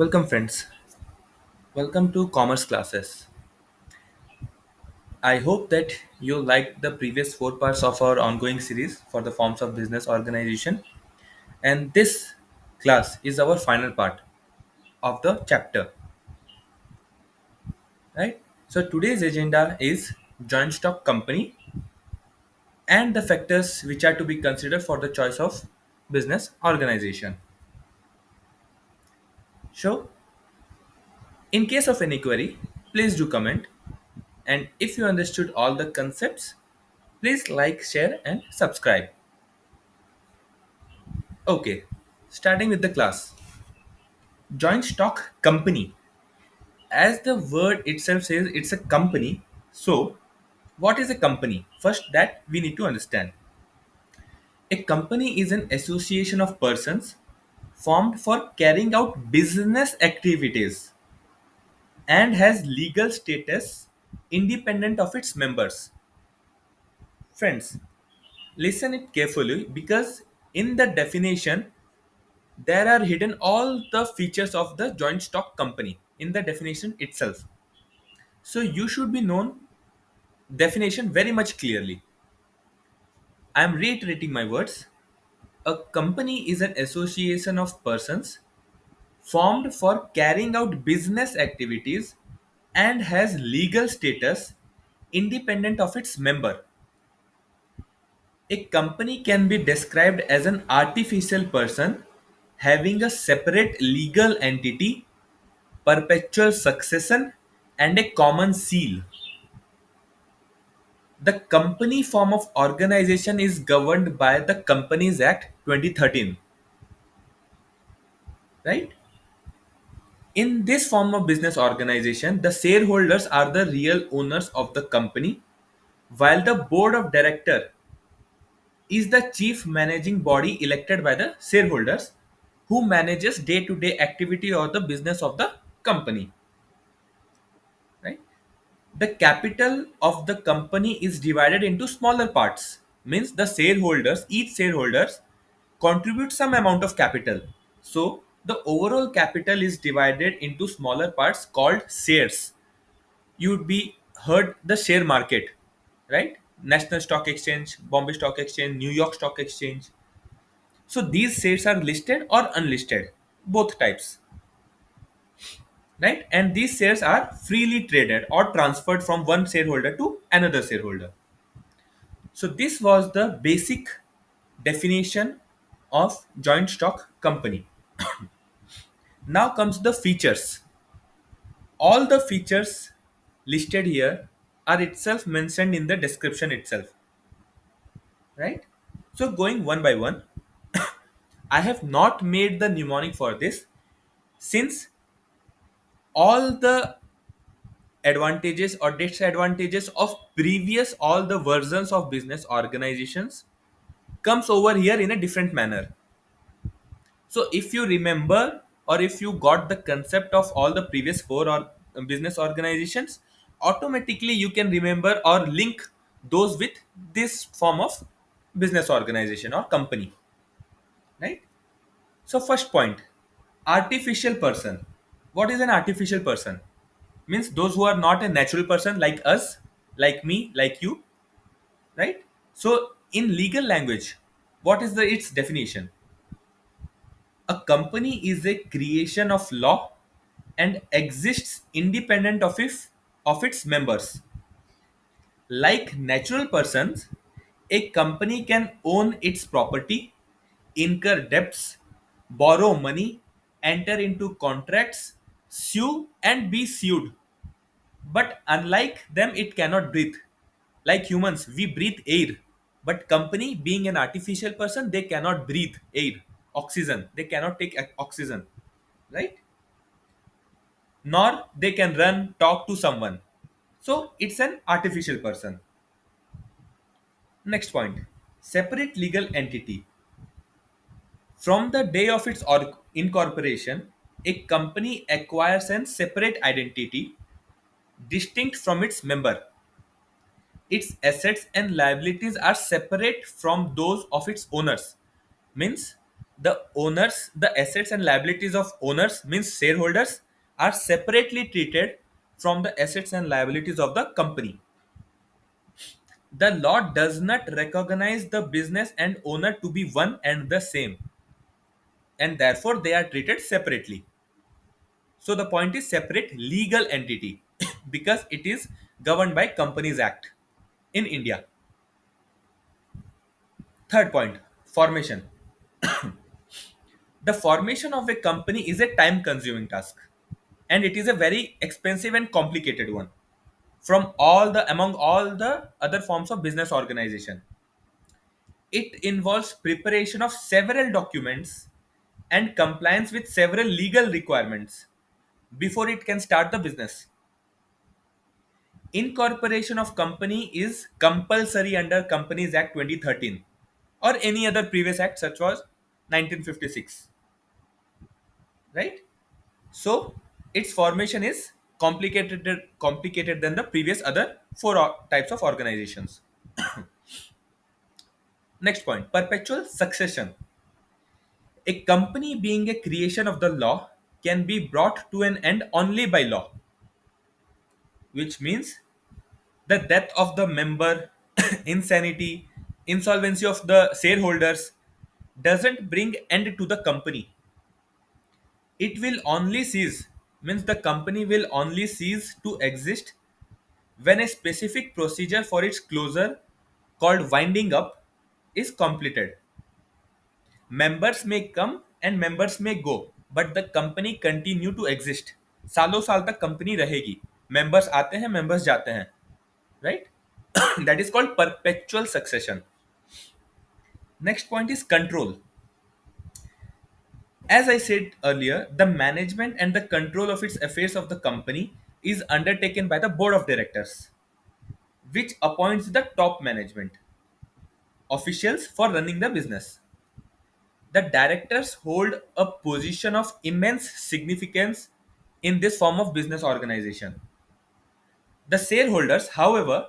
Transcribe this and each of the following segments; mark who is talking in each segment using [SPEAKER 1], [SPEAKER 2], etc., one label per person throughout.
[SPEAKER 1] Welcome, friends. Welcome to Commerce Classes. I hope that you liked the previous four parts of our ongoing series for the forms of business organization. And this class is our final part of the chapter, right? So today's agenda is joint stock company and the factors which are to be considered for the choice of business organization. So, in case of any query, please do comment. And if you understood all the concepts, please like, share, and subscribe. Okay, starting with the class. Joint stock company. As the word itself says, it's a company. So, what is a company? First, that we need to understand. A company is an association of persons formed for carrying out business activities and has legal status independent of its members. Friends, listen it carefully because in the definition there are hidden all the features of the joint stock company in the definition itself. So you should be known definition very much clearly. I am reiterating my words. A company is an association of persons formed for carrying out business activities and has legal status independent of its member. A company can be described as an artificial person having a separate legal entity, perpetual succession, and a common seal. The company form of organization is governed by the Companies Act 2013, right? In this form of business organization, the shareholders are the real owners of the company, while the board of director is the chief managing body elected by the shareholders who manages day-to-day activity or the business of the company, right? The capital of the company is divided into smaller parts, means the shareholders, each shareholders contribute some amount of capital. So the overall capital is divided into smaller parts called shares. You'd be heard the share market, right? National Stock Exchange, Bombay Stock Exchange, New York Stock Exchange. So these shares are listed or unlisted, both types, right? And these shares are freely traded or transferred from one shareholder to another shareholder. So this was the basic definition of joint stock company. Now comes the features. All the features listed here are itself mentioned in the description itself, right? So going one by one, I have not made the mnemonic for this since all the advantages or disadvantages of previous all the versions of business organizations comes over here in a different manner. So if you remember or if you got the concept of all the previous four or business organizations, automatically you can remember or link those with this form of business organization or company, right? So first point, artificial person. What is an artificial person? Means those who are not a natural person like us, like me, like you, right? So in legal language, what is the its definition? A company is a creation of law and exists independent of its members. Like natural persons, a company can own its property, incur debts, borrow money, enter into contracts, sue and be sued. But unlike them, it cannot breathe. Like humans, we breathe air. But company, being an artificial person, they cannot breathe air, oxygen. They cannot take oxygen, right? Nor they can run, talk to someone. So it's an artificial person. Next point, separate legal entity. From the day of its incorporation, a company acquires a separate identity distinct from its member. Its assets and liabilities are separate from those of its owners. Means The assets and liabilities of owners means shareholders are separately treated from the assets and liabilities of the company. The law does not recognize the business and owner to be one and the same, and therefore they are treated separately. So the point is separate legal entity because it is governed by Companies Act in India. Third point, formation. The formation of a company is a time consuming task, and it is a very expensive and complicated one from among all the other forms of business organization. It involves preparation of several documents and compliance with several legal requirements before it can start the business. Incorporation of company is compulsory under Companies Act 2013 or any other previous act such as 1956, right? So its formation is complicated than the previous other four types of organizations. Next point, perpetual succession. A company being a creation of the law can be brought to an end only by law, which means the death of the member, insanity, insolvency of the shareholders doesn't bring end to the company. It will only cease, means the company will only cease to exist when a specific procedure for its closure called winding up is completed. Members may come and members may go, but the company continue to exist. सालों साल तक company रहेगी. Members आते हैं, members जाते हैं, right? That is called perpetual succession. Next point is control. As I said earlier, the management and the control of its affairs of the company is undertaken by the board of directors, which appoints the top management officials for running the business. The directors hold a position of immense significance in this form of business organization. The shareholders, however,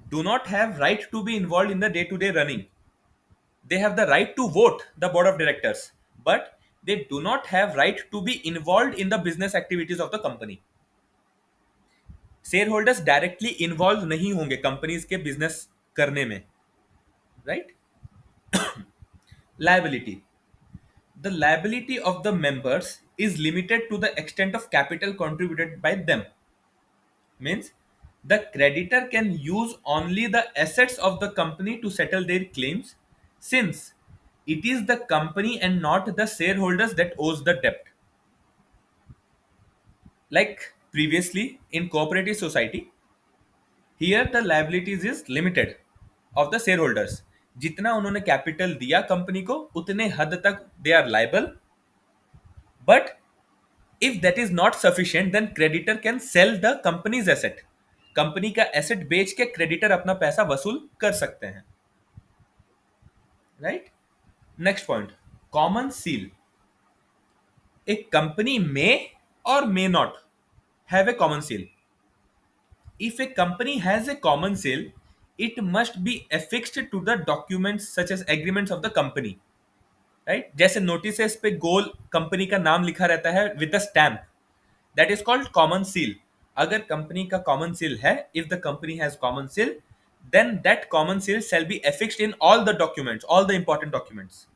[SPEAKER 1] do not have right to be involved in the day-to-day running. They have the right to vote the board of directors, but they do not have right to be involved in the business activities of the company. Share directly involve नहीं होंगे companies के business करने में, right? Liability. The liability of the members is limited to the extent of capital contributed by them. Means the creditor can use only the assets of the company to settle their claims, since it is the company and not the shareholders that owes the debt. Like previously in cooperative society, here the liabilities is limited of the shareholders. जितना उन्होंने capital दिया company को उतने हद तक they are liable, but if that is not sufficient then creditor can sell the company's asset. Company का asset बेच के क्रेडिटर अपना पैसा वसूल कर सकते हैं, right? Next point, common seal. A company may or may not have a common seal. If a company has a common seal, it must be affixed to the documents such as agreements of the company. Right? जैसे notice पे गोल company का नाम लिखा रहता है with a stamp, that is called common seal. अगर company का common seal है, if the company has common seal, then that common seal shall be affixed in all the documents, all the important documents.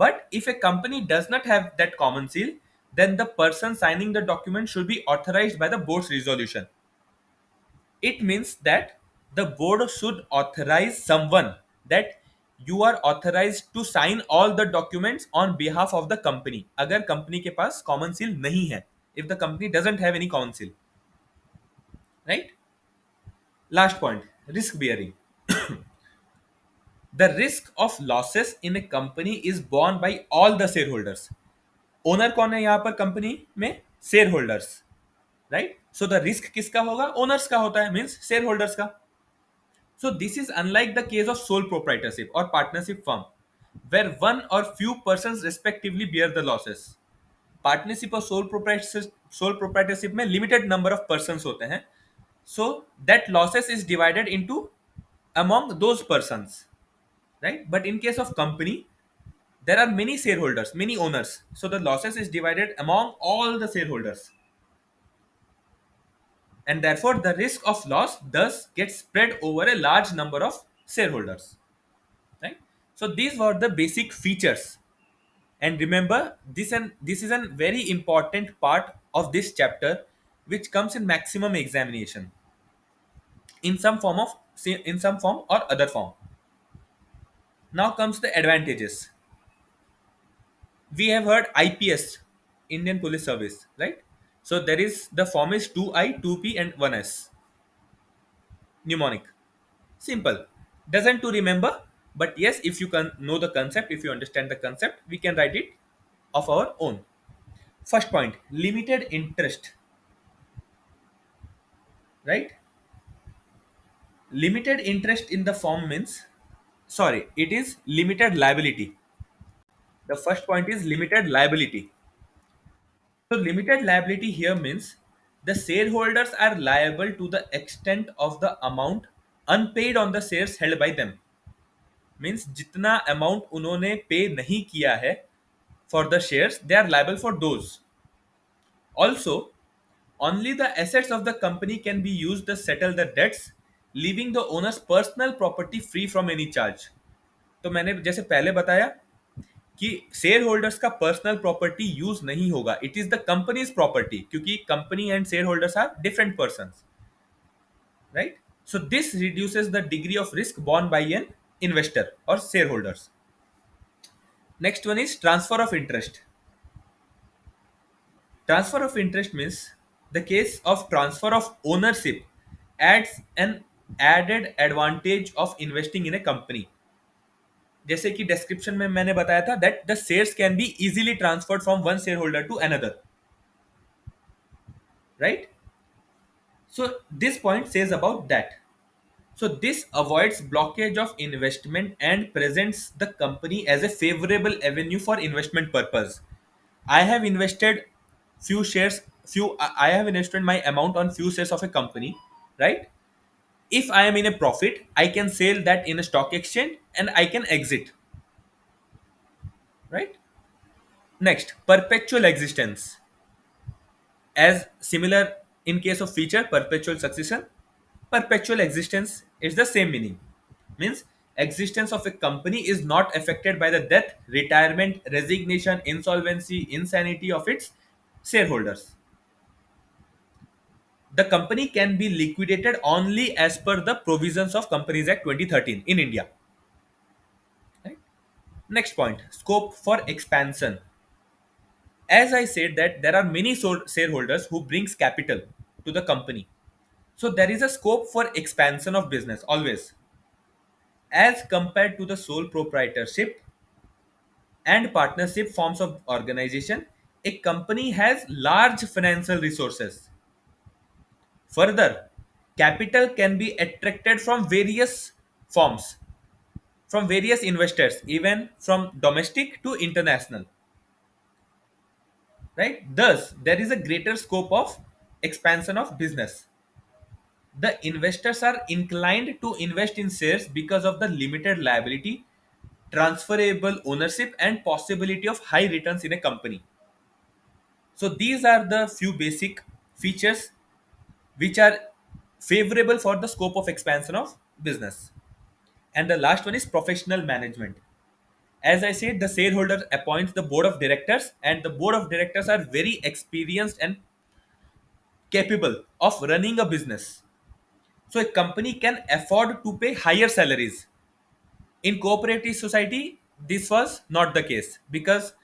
[SPEAKER 1] But if a company does not have that common seal, then the person signing the document should be authorized by the board's resolution. It means that the board should authorize someone that you are authorized to sign all the documents on behalf of the company. अगर company के पास common seal नहीं है, if the company doesn't have any common seal, right? Last point, risk bearing. The risk of losses in a company is borne by all the shareholders. Owner कौन है यहां पर company में? Share holders, right? So the risk किसका होगा? Owners का होता है, मींस शेयर होल्डर्स का. So this is unlike the case of sole proprietorship or partnership firm, where one or few persons respectively bear the losses. Partnership और sole proprietorship में limited number of persons होते हैं, so that losses is divided into among those persons, right? But in case of company, there are many shareholders, many owners. So the losses is divided among all the shareholders. And therefore the risk of loss thus gets spread over a large number of shareholders. Right? So these were the basic features. And remember, this is a very important part of this chapter which comes in maximum examination in some form or other form. Now comes the advantages. We have heard IPS, Indian Police Service, right? So there is the form is 2I, 2P, and 1S. Mnemonic. Simple. Doesn't to remember, but yes, if you can know the concept, if you understand the concept, we can write it of our own. First point, limited interest, right? Limited interest in the form means, sorry, it is limited liability. The first point is limited liability. So limited liability here means the shareholders are liable to the extent of the amount unpaid on the shares held by them. Means जितना amount उन्होंने पे नहीं किया है for the shares, they are liable for those. Also, only the assets of the company can be used to settle the debts, leaving the owner's personal property free from any charge. तो मैंने जैसे पहले बताया कि shareholders का personal property use नहीं होगा, it is the company's property, क्योंकि company and shareholders are different person, right? So this reduces the degree of risk borne by an investor or shareholders. Next one is transfer of interest. Transfer of interest means the case of transfer of ownership adds an added advantage of investing in a company. जैसे कि description में मैंने बताया था that the shares can be easily transferred from one share holder to another, right? So this point says about that. So this avoids blockage of investment and presents the company as a favorable avenue for investment purpose. I have invested few shares, few I have invested my amount on few shares of a company, right? If I am in a profit, I can sell that in a stock exchange and I can exit, right? Next, perpetual existence. As similar in case of feature perpetual succession, perpetual existence is the same meaning. Means existence of a company is not affected by the death, retirement, resignation, insolvency, insanity of its shareholders. The company can be liquidated only as per the provisions of Companies Act 2013 in India. Right? Next point, scope for expansion. As I said that there are many shareholders who brings capital to the company. So there is a scope for expansion of business always. As compared to the sole proprietorship and partnership forms of organization, a company has large financial resources. Further, capital can be attracted from various forms, from various investors, even from domestic to international. Right? Thus, there is a greater scope of expansion of business. The investors are inclined to invest in shares because of the limited liability, transferable ownership, and possibility of high returns in a company. So these are the few basic features which are favorable for the scope of expansion of business. And the last one is professional management. As I said, the shareholder appoints the board of directors, and the board of directors are very experienced and capable of running a business. So a company can afford to pay higher salaries. In cooperative society, this was not the case because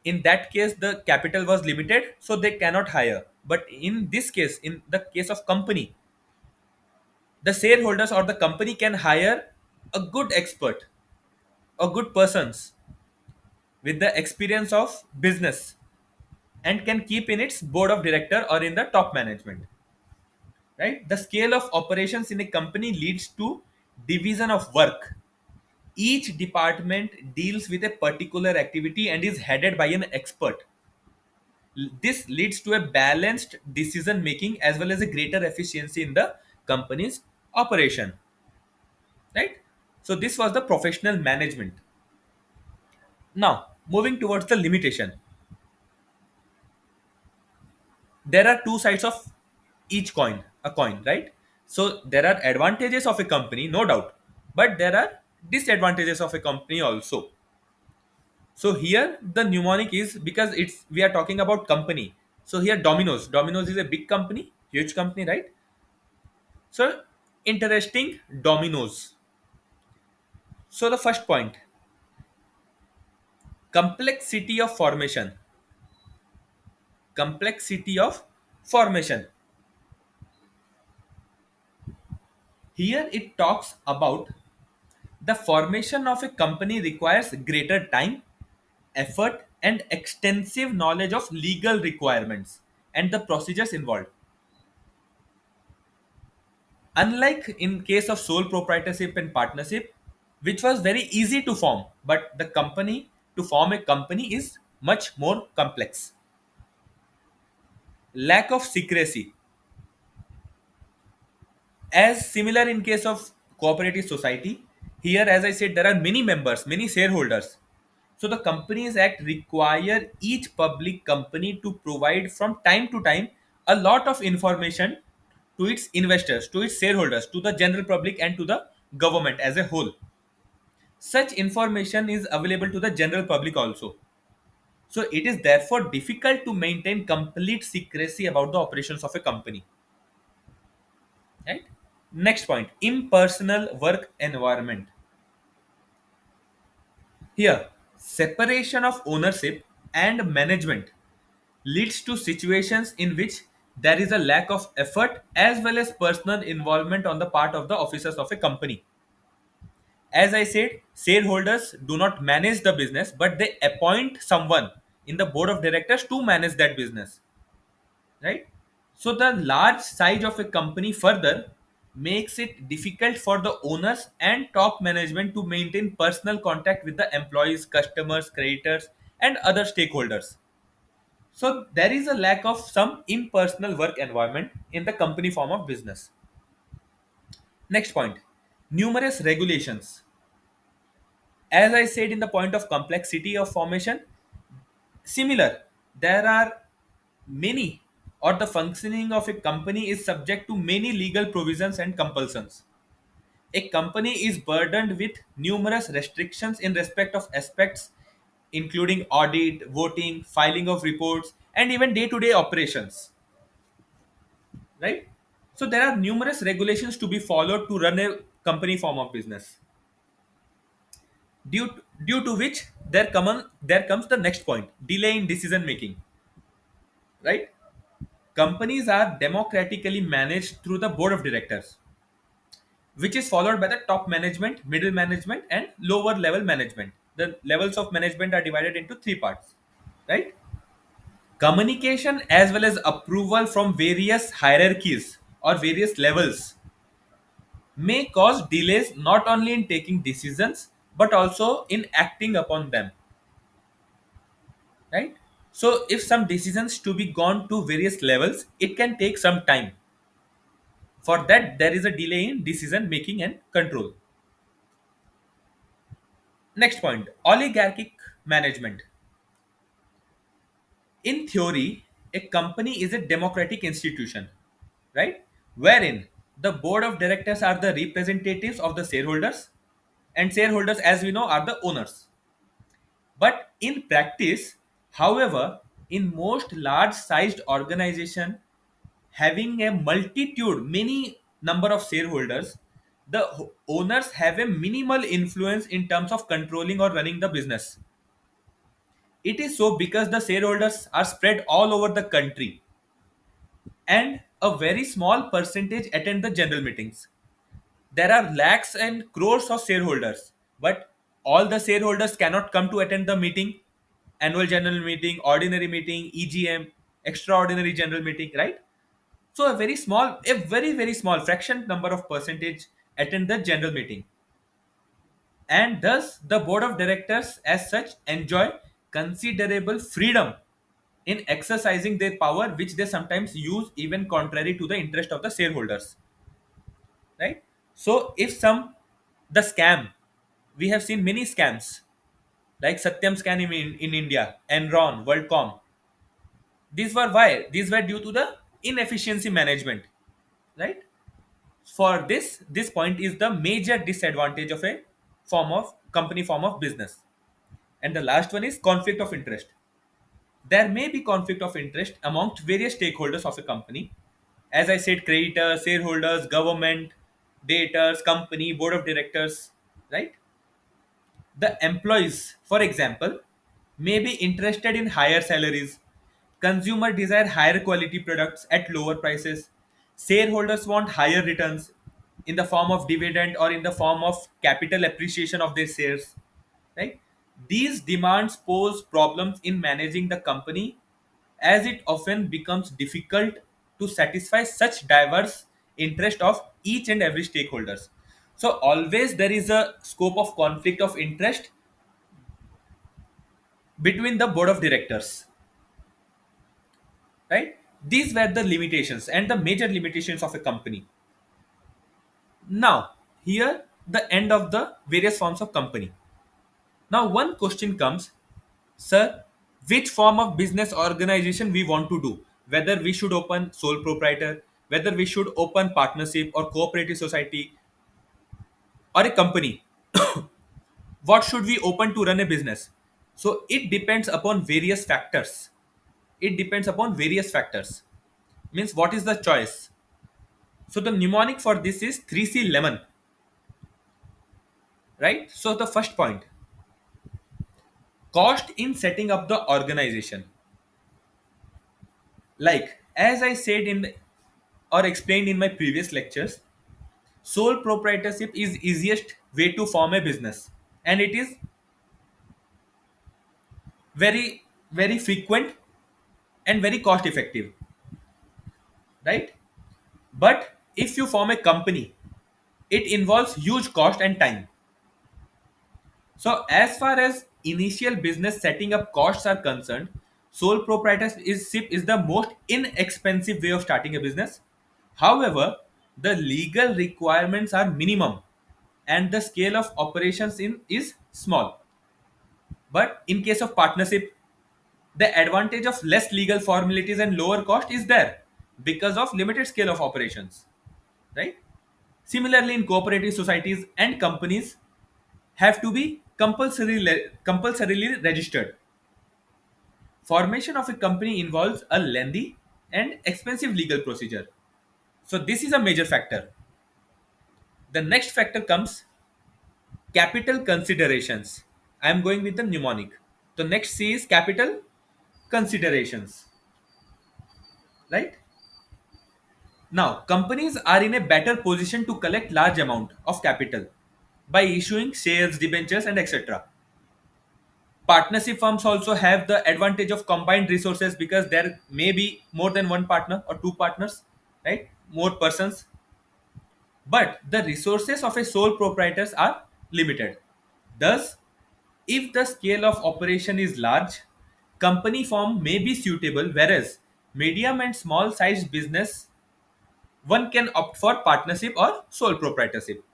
[SPEAKER 1] in that case the capital was limited, so they cannot hire. But in this case, in the case of company, the shareholders or the company can hire a good expert, a good persons with the experience of business and can keep in its board of director or in the top management. Right? The scale of operations in a company leads to division of work. Each department deals with a particular activity and is headed by an expert. This leads to a balanced decision making as well as a greater efficiency in the company's operation. Right? So this was the professional management. Now, moving towards the limitation, there are two sides of each coin, a coin, right? So there are advantages of a company, no doubt, but there are disadvantages of a company also. So here the mnemonic is, because it's we are talking about company. So here Domino's is a big company, huge company, right? So interesting, Domino's. So the first point, complexity of formation. Complexity of formation. Here it talks about the formation of a company requires greater time, effort, and extensive knowledge of legal requirements and the procedures involved. Unlike in case of sole proprietorship and partnership, which was very easy to form, but the company to form a company is much more complex. Lack of secrecy. As similar in case of cooperative society, here as I said there are many members, many shareholders. So the Companies Act require each public company to provide from time to time a lot of information to its investors, to its shareholders, to the general public and to the government as a whole. Such information is available to the general public also. So it is therefore difficult to maintain complete secrecy about the operations of a company. Right? Next point, impersonal work environment. Here, separation of ownership and management leads to situations in which there is a lack of effort as well as personal involvement on the part of the officers of a company. As I said, shareholders do not manage the business, but they appoint someone in the board of directors to manage that business, right? So the large size of a company further makes it difficult for the owners and top management to maintain personal contact with the employees, customers, creditors, and other stakeholders. So there is a lack of some impersonal work environment in the company form of business. Next point, numerous regulations. As I said in the point of complexity of formation, similar, there are many, or the functioning of a company is subject to many legal provisions and compulsions. A company is burdened with numerous restrictions in respect of aspects including audit, voting, filing of reports, and even day to day operations. Right? So there are numerous regulations to be followed to run a company form of business. Due to which there comes the next point, delay in decision making. Right? Companies are democratically managed through the board of directors, which is followed by the top management, middle management, and lower level management. The levels of management are divided into three parts, right? Communication as well as approval from various hierarchies or various levels may cause delays not only in taking decisions but also in acting upon them, right? So, if some decisions to be gone to various levels, it can take some time. For that, there is a delay in decision making and control. Next point, oligarchic management. In theory, a company is a democratic institution, right? Wherein the board of directors are the representatives of the shareholders, and shareholders, as we know, are the owners. But in practice, however, in most large sized organization having a multitude, many number of shareholders, the owners have a minimal influence in terms of controlling or running the business. It is so because the shareholders are spread all over the country and a very small percentage attend the general meetings. There are lakhs and crores of shareholders, but all the shareholders cannot come to attend the meeting, annual general meeting, ordinary meeting, EGM, extraordinary general meeting, right? So a very small fraction number of percentage attend the general meeting, and thus the board of directors as such enjoy considerable freedom in exercising their power, which they sometimes use even contrary to the interest of the shareholders, right? So if some, the scam, we have seen many scams, like Satyam Scan in India, Enron, WorldCom. These were why? These were due to the inefficiency management, right? For this point is the major disadvantage of a form of company form of business. And the last one is conflict of interest. There may be conflict of interest amongst various stakeholders of a company. As I said, creditors, shareholders, government, daters, company, board of directors, right? The employees, for example, may be interested in higher salaries. Consumer desire higher quality products at lower prices. Shareholders want higher returns in the form of dividend or in the form of capital appreciation of their shares. Right? These demands pose problems in managing the company as it often becomes difficult to satisfy such diverse interest of each and every stakeholders. So always there is a scope of conflict of interest between the board of directors, right? These were the limitations and the major limitations of a company. Now here the end of the various forms of company. Now one question comes, sir, which form of business organization we want to do, whether we should open sole proprietor, whether we should open partnership or cooperative society or a company, what should we open to run a business? So it depends upon various factors. It depends upon various factors. Means what is the choice? So the mnemonic for this is 3C lemon, right? So the first point, cost in setting up the organization. Like as I said in the, or explained in my previous lectures, sole proprietorship is easiest way to form a business, and it is very frequent and very cost effective, right? But if you form a company, it involves huge cost and time. So, as far as initial business setting up costs are concerned, sole proprietorship is the most inexpensive way of starting a business. However, the legal requirements are minimum and the scale of operations in is small. But in case of partnership, the advantage of less legal formalities and lower cost is there because of limited scale of operations, right? Similarly, in cooperative societies and companies have to be compulsorily registered. Formation of a company involves a lengthy and expensive legal procedure. So this is a major factor. The next factor comes capital considerations. I am going with the mnemonic. The next C is capital considerations, right? Now, companies are in a better position to collect large amount of capital by issuing shares, debentures, and etc. Partnership firms also have the advantage of combined resources because there may be more than one partner or two partners, right? More persons. But the resources of a sole proprietors are limited. Thus, if the scale of operation is large, company form may be suitable, whereas medium and small sized business one can opt for partnership or sole proprietorship,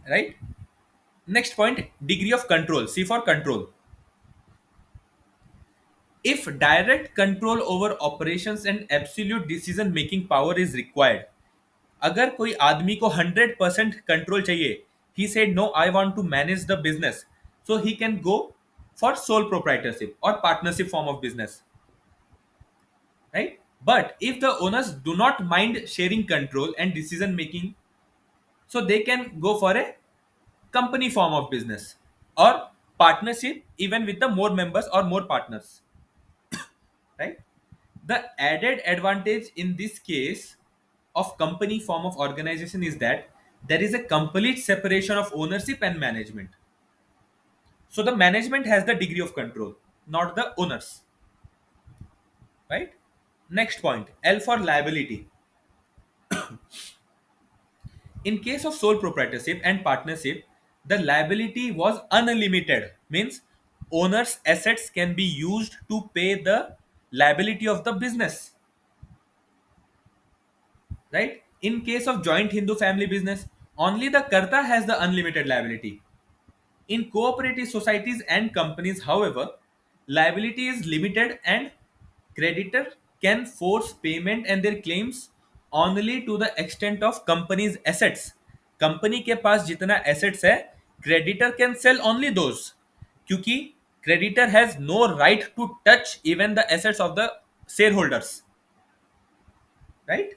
[SPEAKER 1] right? Next point, degree of control. C for control. If direct control over operations and absolute decision making power is required, अगर कोई आदमी को 100% control चाहिए, he said no, I want to manage the business, so he can go for sole proprietorship or partnership form of business, right? But if the owners do not mind sharing control and decision making, so they can go for a company form of business or partnership even with the more members or more partners, right? The added advantage in this case of company form of organization is that there is a complete separation of ownership and management. So the management has the degree of control, not the owners, right? Next point, L for liability. In case of sole proprietorship and partnership, the liability was unlimited, means owners' assets can be used to pay the liability of the business, right? In case of joint Hindu family business, only the karta has the unlimited liability. In cooperative societies and companies, however, liability is limited and creditor can force payment and their claims only to the extent of company's assets. Company के पास जितना assets है, creditor can sell only those, क्योंकि creditor has no right to touch even the assets of the shareholders, right?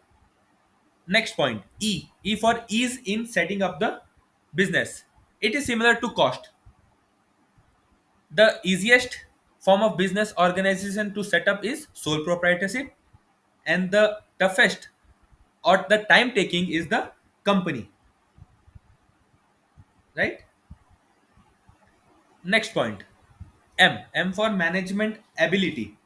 [SPEAKER 1] Next point, E for ease in setting up the business. It is similar to cost. The easiest form of business organization to set up is sole proprietorship, and the toughest or the time taking is the company, right? Next point, M for management ability.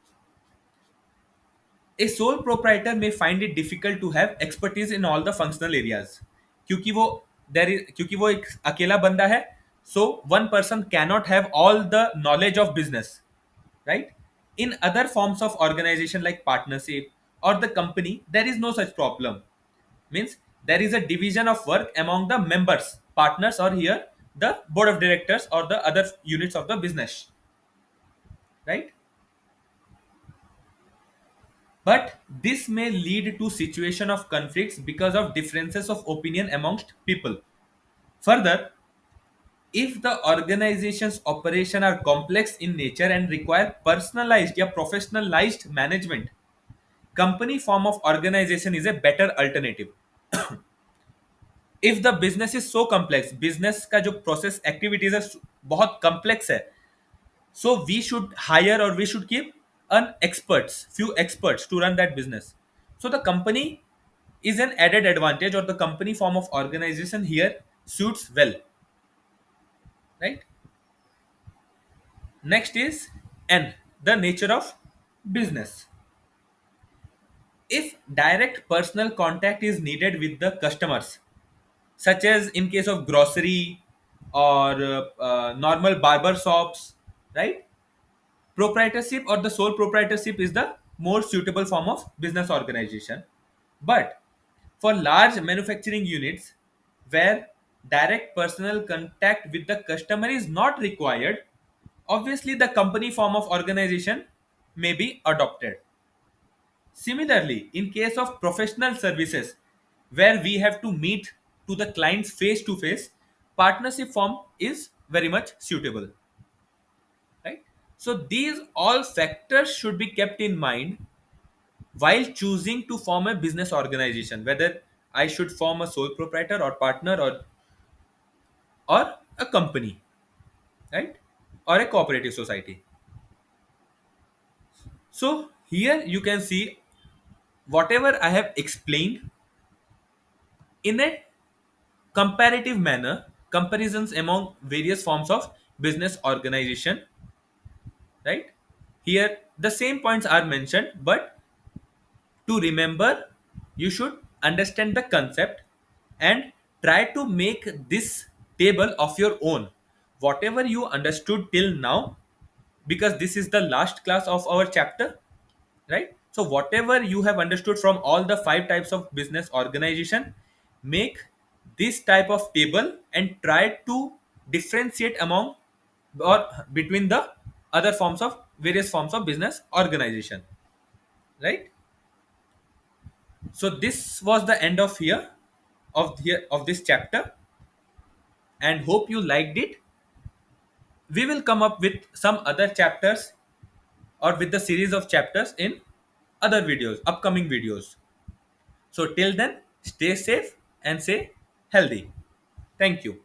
[SPEAKER 1] A sole proprietor may find it difficult to have expertise in all the functional areas, क्योंकि वो क्योंकि वो एक अकेला बंदा है, so one person cannot have all the knowledge of business, right? In other forms of organization like partnership or the company, there is no such problem. Means there is a division of work among the members, partners, or here the board of directors or the other units of the business, right? But this may lead to situation of conflicts because of differences of opinion amongst people. Further, if the organization's operation are complex in nature and require personalized or professionalized management, company form of organization is a better alternative. If the business is so complex, business का जो process activities है बहुत complex है, so we should hire or we should keep an experts, few experts to run that business. So the company is an added advantage, or the company form of organization here suits well, right? Next is N, the nature of business. If direct personal contact is needed with the customers, such as in case of grocery or normal barber shops, right? Proprietorship or the sole proprietorship is the more suitable form of business organization. But for large manufacturing units where direct personal contact with the customer is not required, obviously the company form of organization may be adopted. Similarly, in case of professional services where we have to meet to the clients face to face, partnership form is very much suitable, right? So these all factors should be kept in mind while choosing to form a business organization, whether I should form a sole proprietor or partner or a company, right? Or a cooperative society. So here you can see whatever I have explained in a comparative manner, comparisons among various forms of business organization, right? Here the same points are mentioned, but to remember, you should understand the concept and try to make this table of your own. Whatever you understood till now, because this is the last class of our chapter, right? So, whatever you have understood from all the five types of business organization, make this type of table and try to differentiate among or between the other forms of various forms of business organization, right? So this was the end of here of this chapter, and hope you liked it. We will come up with some other chapters or with the series of chapters in other videos, upcoming videos. So till then, stay safe and stay healthy. Thank you.